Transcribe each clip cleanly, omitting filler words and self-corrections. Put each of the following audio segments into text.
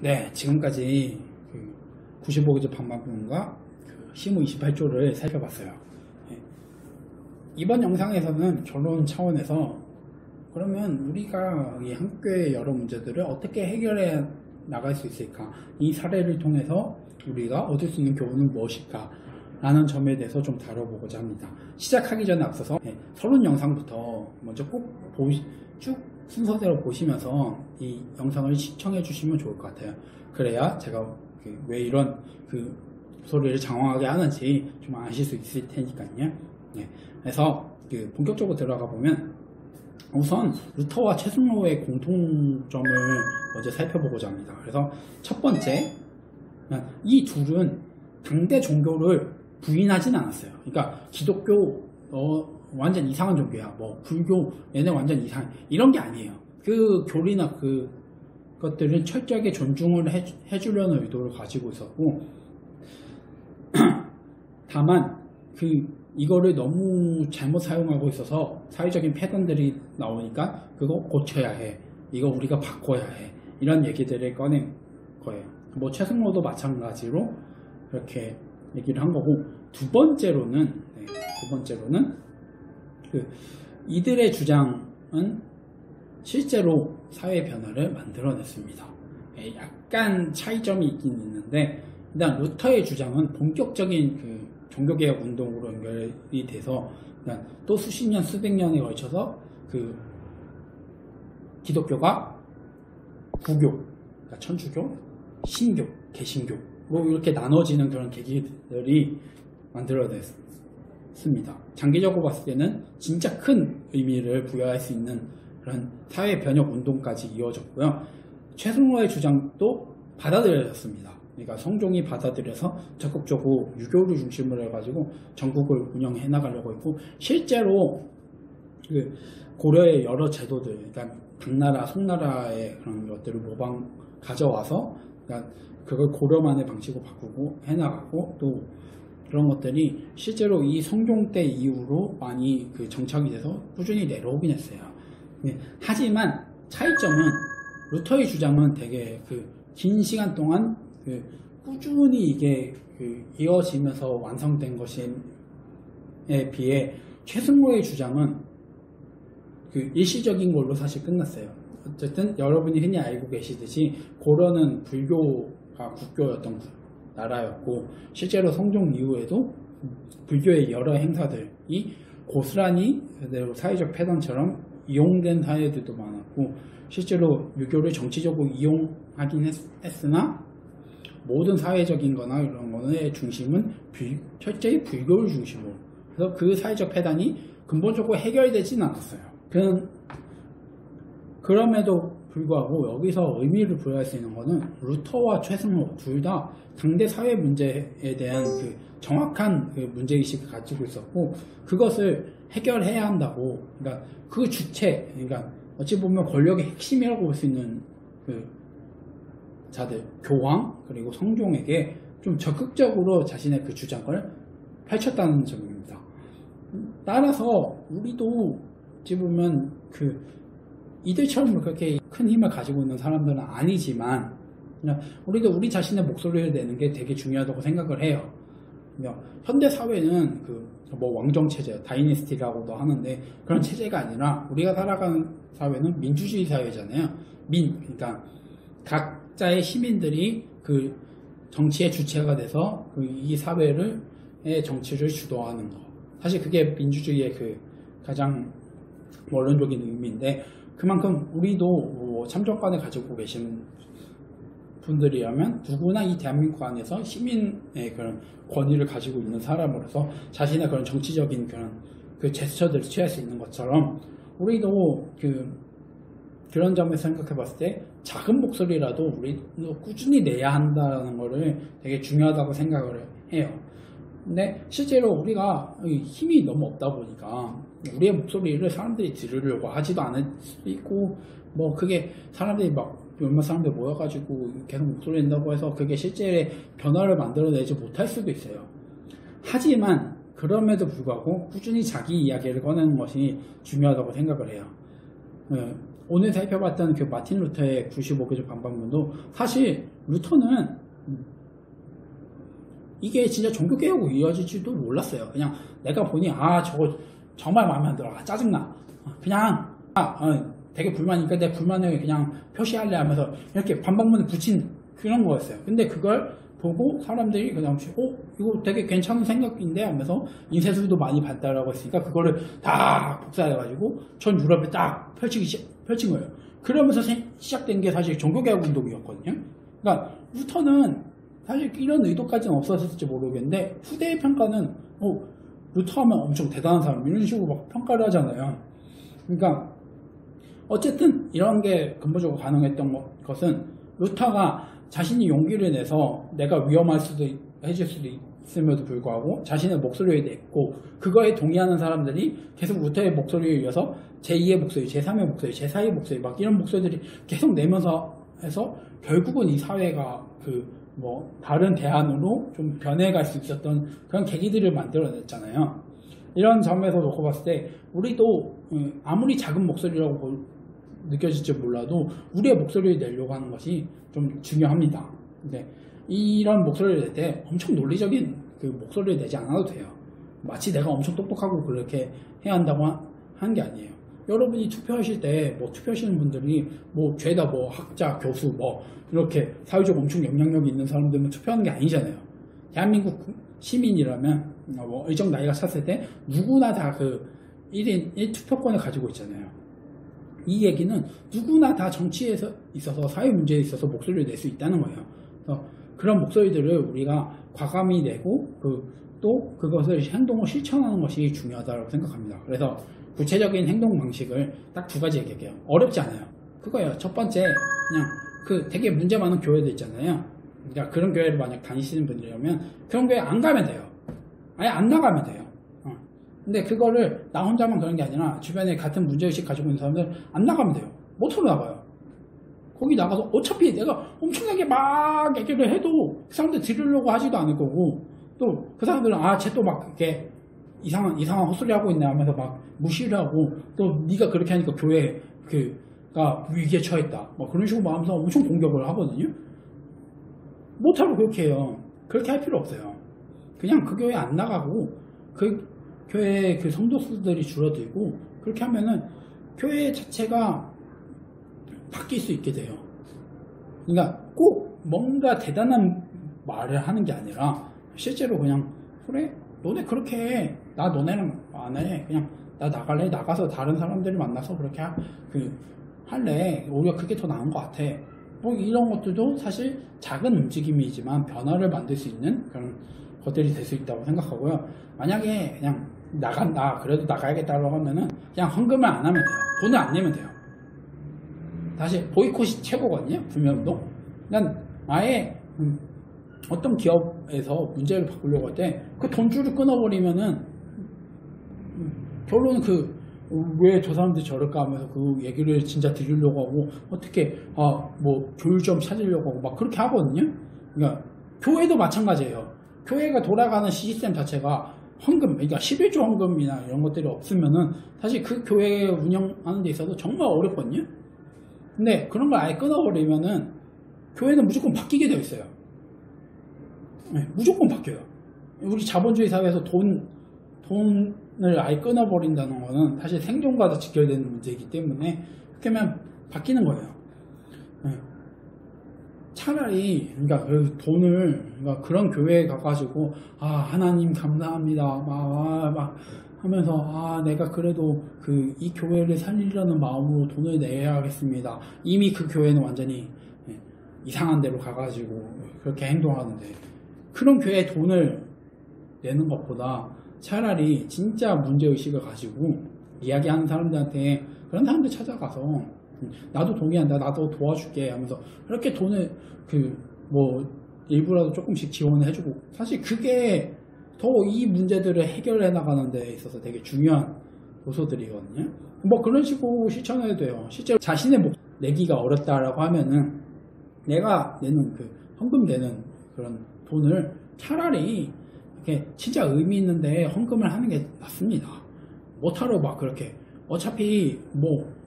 네, 지금까지 그 95기조 방방론과 그 시무 28조를 살펴봤어요. 네. 이번 영상에서는 결론 차원에서 그러면 우리가 이 한국교회의 여러 문제들을 어떻게 해결해 나갈 수 있을까? 이 사례를 통해서 우리가 얻을 수 있는 교훈은 무엇일까? 라는 점에 대해서 좀 다뤄보고자 합니다. 시작하기 전에 앞서서 서론 영상부터 먼저 꼭 쭉 순서대로 보시면서 이 영상을 시청해 주시면 좋을 것 같아요. 그래야 제가 왜 이런 소리를 장황하게 하는지 좀 아실 수 있을 테니까요. 그래서 본격적으로 들어가 보면 우선 루터와 최승로의 공통점을 먼저 살펴보고자 합니다. 그래서 첫 번째, 이 둘은 당대 종교를 부인하진 않았어요. 그러니까 기독교 완전 이상한 종교야, 뭐 불교 얘네 완전 이상, 이런 게 아니에요. 그 교리나 그것들은 철저하게 존중을 해주려는 의도를 가지고 있었고, 다만 이거를 너무 잘못 사용하고 있어서 사회적인 패턴들이 나오니까 그거 고쳐야 해, 이거 우리가 바꿔야 해, 이런 얘기들을 꺼낸 거예요. 뭐 최승로도 마찬가지로 그렇게 얘기를 한 거고, 두 번째로는 이들의 주장은 실제로 사회 변화를 만들어냈습니다. 약간 차이점이 있긴 있는데, 일단 루터의 주장은 본격적인 종교개혁 운동으로 연결이 돼서 또 수십 년, 수백 년에 걸쳐서 기독교가 구교, 그러니까 천주교, 신교, 개신교로 이렇게 나눠지는 그런 계기들이 만들어냈습니다. 장기적으로 봤을 때는 진짜 큰 의미를 부여할 수 있는 그런 사회 변혁 운동까지 이어졌고요. 최승로의 주장도 받아들여졌습니다. 그러니까 성종이 받아들여서 적극적으로 유교를 중심으로 해가지고 전국을 운영해 나가려고 했고, 실제로 고려의 여러 제도들, 그러니까 당나라, 송나라의 그런 것들을 가져와서 그러니까 그걸 고려만의 방식으로 바꾸고 해나가고, 또 그런 것들이 실제로 이 성종 때 이후로 많이 정착이 돼서 꾸준히 내려오긴 했어요. 하지만 차이점은 루터의 주장은 되게 긴 시간 동안 꾸준히 이게 이어지면서 완성된 것에 비해 최승로의 주장은 일시적인 걸로 사실 끝났어요. 어쨌든 여러분이 흔히 알고 계시듯이 고려는 불교가 국교였던 나라였고, 실제로 성종 이후에도 불교의 여러 행사들이 고스란히 그대로 사회적 패턴처럼 이용된 사회들도 많았고, 실제로 유교를 정치적으로 이용하긴 했으나 모든 사회적인 거나 이런 거의 중심은 철저히 불교를 중심으로, 그래서 그 사회적 패턴이 근본적으로 해결되진 않았어요. 그럼에도 불구하고 여기서 의미를 부여할 수 있는 거는 루터와 최승로 둘 다 당대 사회 문제에 대한 정확한 문제의식을 가지고 있었고, 그것을 해결해야 한다고, 그러니까 그 주체, 그러니까 어찌 보면 권력의 핵심이라고 볼 수 있는 자들, 교황 그리고 성종에게 좀 적극적으로 자신의 주장을 펼쳤다는 점입니다. 따라서 우리도 어찌 보면 이들처럼 그렇게 큰 힘을 가지고 있는 사람들은 아니지만, 우리도 우리 자신의 목소리를 내는 게 되게 중요하다고 생각을 해요. 현대 사회는 왕정 체제, 다이내스티라고도 하는데, 그런 체제가 아니라 우리가 살아가는 사회는 민주주의 사회잖아요. 그러니까 각자의 시민들이 정치의 주체가 돼서 이 사회의 정치를 주도하는 거. 사실 그게 민주주의의 가장 원론적인 의미인데, 그만큼 우리도 참정권을 가지고 계신 분들이라면 누구나 이 대한민국 안에서 시민의 그런 권위를 가지고 있는 사람으로서 자신의 그런 정치적인 그런 제스처들을 취할 수 있는 것처럼, 우리도 그런 점에서 생각해 봤을 때 작은 목소리라도 우리도 꾸준히 내야 한다는 거를 되게 중요하다고 생각을 해요. 근데 실제로 우리가 힘이 너무 없다 보니까 우리의 목소리를 사람들이 들으려고 하지도 않을 수도 있고, 뭐 그게 사람들이 몇몇 사람들 모여가지고 계속 목소리 낸다고 해서 그게 실제 변화를 만들어내지 못할 수도 있어요. 하지만 그럼에도 불구하고 꾸준히 자기 이야기를 꺼내는 것이 중요하다고 생각을 해요. 오늘 살펴봤던 마틴 루터의 95개조 반박문도 사실 루터는 이게 진짜 종교개혁으로 이어질지도 몰랐어요. 그냥 내가 보니 저거 정말 마음에 안 들어. 짜증나. 그냥 되게 불만이니까 내 불만을 그냥 표시할래 하면서 이렇게 반박문을 붙인 그런 거였어요. 근데 그걸 보고 사람들이 그냥 이거 되게 괜찮은 생각인데 하면서 인쇄술도 많이 받다라고 했으니까 그거를 다 복사해가지고 전 유럽에 딱 펼친 거예요. 그러면서 시작된 게 사실 종교개혁 운동이었거든요. 그러니까 루터는 사실 이런 의도까지는 없었을지 모르겠는데 후대의 평가는 루터 하면 엄청 대단한 사람 이런 식으로 막 평가를 하잖아요. 그러니까 어쨌든 이런 게 근본적으로 가능했던 것은 루터가 자신이 용기를 내서 내가 해질 수도 있음에도 불구하고 자신의 목소리를 냈고 그거에 동의하는 사람들이 계속 루터의 목소리에 이어서 제2의 목소리, 제3의 목소리, 제4의 목소리 막 이런 목소리들이 계속 내면서 해서 결국은 이 사회가 다른 대안으로 좀 변해갈 수 있었던 그런 계기들을 만들어냈잖아요. 이런 점에서 놓고 봤을 때 우리도 아무리 작은 목소리라고 느껴질지 몰라도 우리의 목소리를 내려고 하는 것이 좀 중요합니다. 근데 이런 목소리를 낼 때 엄청 논리적인 그 목소리를 내지 않아도 돼요. 마치 내가 엄청 똑똑하고 그렇게 해야 한다고 하는 게 아니에요. 여러분이 투표하실 때 투표하시는 분들이 죄다 학자, 교수 이렇게 사회적 엄청 영향력이 있는 사람들만 투표하는 게 아니잖아요. 대한민국 시민이라면 일정 나이가 찼을 때 누구나 다 그 1인 1투표권을 가지고 있잖아요. 이 얘기는 누구나 다 정치에 있어서 사회 문제에 있어서 목소리를 낼 수 있다는 거예요. 그래서 그런 목소리들을 우리가 과감히 내고 또 그것을 행동으로 실천하는 것이 중요하다고 생각합니다. 그래서 구체적인 행동 방식을 딱 2가지 얘기할게요. 어렵지 않아요. 그거예요. 첫 번째 그냥 되게 문제 많은 교회들 있잖아요. 그러니까 그런 교회를 만약 다니시는 분들이라면 그런 교회 안 가면 돼요. 아예 안 나가면 돼요. 근데 그거를 나 혼자만 그런 게 아니라 주변에 같은 문제의식 가지고 있는 사람들 안 나가면 돼요. 못하러 나가요. 거기 나가서 어차피 내가 엄청나게 막 얘기를 해도 그 사람들 들으려고 하지도 않을 거고 또 그 사람들은 쟤 또 막 이렇게 이상한 헛소리 하고 있네 하면서 막 무시를 하고 또 네가 그렇게 하니까 교회가 위기에 처했다 그런 식으로 하면서 엄청 공격을 하거든요. 못하고 그렇게 해요. 그렇게 할 필요 없어요. 그냥 그 교회 안 나가고 그 교회의 그 성도 수들이 줄어들고 그렇게 하면은 교회 자체가 바뀔 수 있게 돼요. 그러니까 꼭 뭔가 대단한 말을 하는 게 아니라 실제로 그냥 그래 너네 그렇게 해. 나 너네랑 안 해. 그냥 나 나갈래. 나가서 다른 사람들을 만나서 그렇게 할래. 오히려 그게 더 나은 것 같아. 이런 것들도 사실 작은 움직임이지만 변화를 만들 수 있는 그런 것들이 될 수 있다고 생각하고요. 만약에 그냥 나간다, 그래도 나가야겠다고 하면은 그냥 헌금을 안 하면 돼요. 돈을 안 내면 돼요. 사실 보이콧이 최고거든요. 불매운동. 난 아예 어떤 기업에서 문제를 바꾸려고 할 때 그 돈줄을 끊어버리면은 결론은 왜 저 사람들이 저럴까 하면서 그 얘기를 진짜 들으려고 하고 어떻게 조율점 찾으려고 하고 막 그렇게 하거든요. 그러니까 교회도 마찬가지예요. 교회가 돌아가는 시스템 자체가 헌금, 그러니까 11조 헌금이나 이런 것들이 없으면은 사실 그 교회 운영하는 데 있어서 정말 어렵거든요. 근데 그런 걸 아예 끊어버리면은 교회는 무조건 바뀌게 되어 있어요. 네, 무조건 바뀌어요. 우리 자본주의 사회에서 돈을 아예 끊어버린다는 거는 사실 생존과도 직결되는 문제이기 때문에 그렇게 하면 바뀌는 거예요. 네. 차라리 그러니까 그 돈을 그러니까 그런 교회에 가가지고 하나님 감사합니다 막 하면서 내가 그래도 이 교회를 살리려는 마음으로 돈을 내야겠습니다. 이미 그 교회는 완전히 이상한 데로 가가지고 그렇게 행동하는데 그런 교회에 돈을 내는 것보다 차라리 진짜 문제의식을 가지고 이야기하는 사람들한테 그런 사람들 찾아가서 나도 동의한다, 나도 도와줄게 하면서 그렇게 돈을 일부라도 조금씩 지원을 해주고 사실 그게 더 이 문제들을 해결해 나가는 데 있어서 되게 중요한 요소들이거든요. 그런 식으로 실천해도 돼요. 실제로 자신의 내기가 어렵다라고 하면은 내가 내는 헌금 내는 그런 돈을 차라리 이렇게 진짜 의미 있는데 헌금을 하는 게 낫습니다. 못하러 막 그렇게 어차피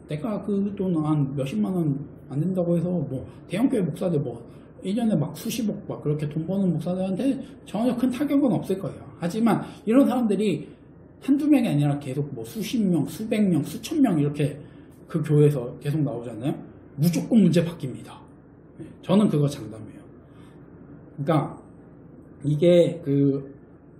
내가 그 돈 한 몇십만 원 안 된다고 해서 대형교회 목사들 1년에 막 수십억 막 그렇게 돈 버는 목사들한테 전혀 큰 타격은 없을 거예요. 하지만 이런 사람들이 한두 명이 아니라 계속 뭐 수십 명, 수백 명, 수천 명 이렇게 그 교회에서 계속 나오잖아요. 무조건 문제 바뀝니다. 저는 그거 장담해요. 그러니까 이게 그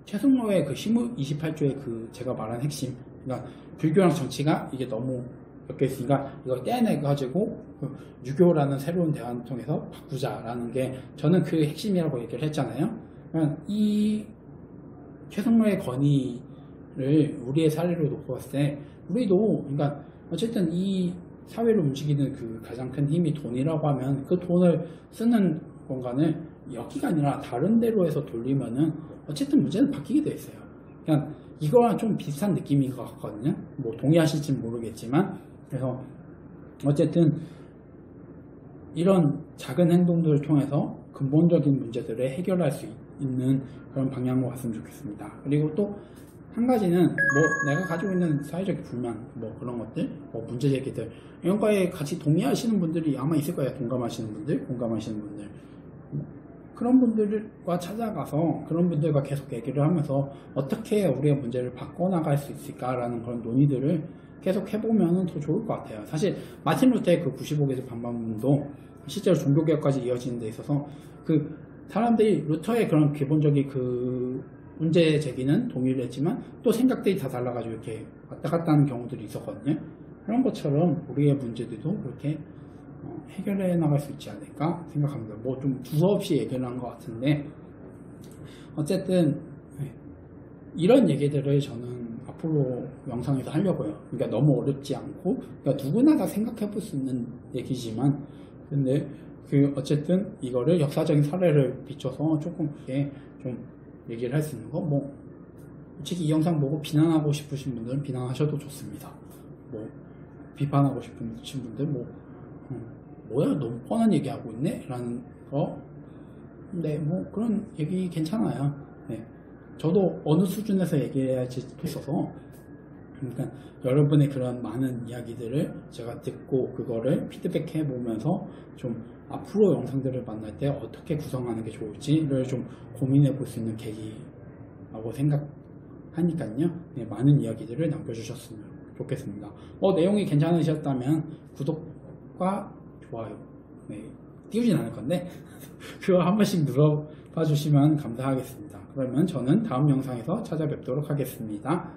최승로의 그 시무 28조의 그 제가 말한 핵심, 그러니까 불교랑 정치가 이게 너무 엮여 있으니까 이걸 떼내가지고 그 유교라는 새로운 대안을 통해서 바꾸자라는 게 저는 그 핵심이라고 얘기를 했잖아요. 그러니까 이 최승로의 건의를 우리의 사례로 놓고 봤을 때 우리도 그러니까 어쨌든 이 사회를 움직이는 그 가장 큰 힘이 돈이라고 하면 그 돈을 쓰는 공간을 여기가 아니라 다른 데로 해서 돌리면은 어쨌든 문제는 바뀌게 돼 있어요. 그냥 이거랑 좀 비슷한 느낌인 것 같거든요. 뭐 동의하실지는 모르겠지만 그래서 어쨌든 이런 작은 행동들을 통해서 근본적인 문제들을 해결할 수 있는 그런 방향으로 갔으면 좋겠습니다. 그리고 또 한 가지는 뭐 내가 가지고 있는 사회적 불만 뭐 그런 것들 뭐 문제 제기들 이런 거에 같이 동의하시는 분들이 아마 있을 거예요. 공감하시는 분들 그런 분들과 찾아가서 그런 분들과 계속 얘기를 하면서 어떻게 우리가 문제를 바꿔나갈 수 있을까라는 그런 논의들을 계속 해보면 더 좋을 것 같아요. 사실 마틴 루터의 그 95개조 반박문도 실제로 종교개혁까지 이어지는 데 있어서 그 사람들이 루터의 그런 기본적인 그 문제 제기는 동의를 했지만 또 생각들이 다 달라가지고 이렇게 왔다 갔다 하는 경우들이 있었거든요. 그런 것처럼 우리의 문제들도 그렇게 해결해 나갈 수 있지 않을까 생각합니다. 뭐 좀 두서없이 얘기를 한 것 같은데 어쨌든 이런 얘기들을 저는 앞으로 영상에서 하려고요. 그러니까 너무 어렵지 않고 그러니까 누구나 다 생각해 볼 수 있는 얘기지만 근데 그 어쨌든 이거를 역사적인 사례를 비춰서 조금 이렇게 좀 얘기를 할 수 있는 거 뭐 솔직히 이 영상 보고 비난하고 싶으신 분들은 비난하셔도 좋습니다. 뭐 비판하고 싶으신 분들 뭐야 너무 뻔한 얘기하고 있네 라는 거 네 뭐 그런 얘기 괜찮아요. 네. 저도 어느 수준에서 얘기해야 할지 있어서 그러니까 여러분의 그런 많은 이야기들을 제가 듣고 그거를 피드백해 보면서 좀 앞으로 영상들을 만날 때 어떻게 구성하는 게 좋을지를 좀 고민해 볼 수 있는 계기라고 생각하니까요. 네, 많은 이야기들을 남겨주셨으면 좋겠습니다. 내용이 괜찮으셨다면 구독과 좋아요 띄우진 않을 건데 그거 한 번씩 눌러봐 주시면 감사하겠습니다. 그러면 저는 다음 영상에서 찾아뵙도록 하겠습니다.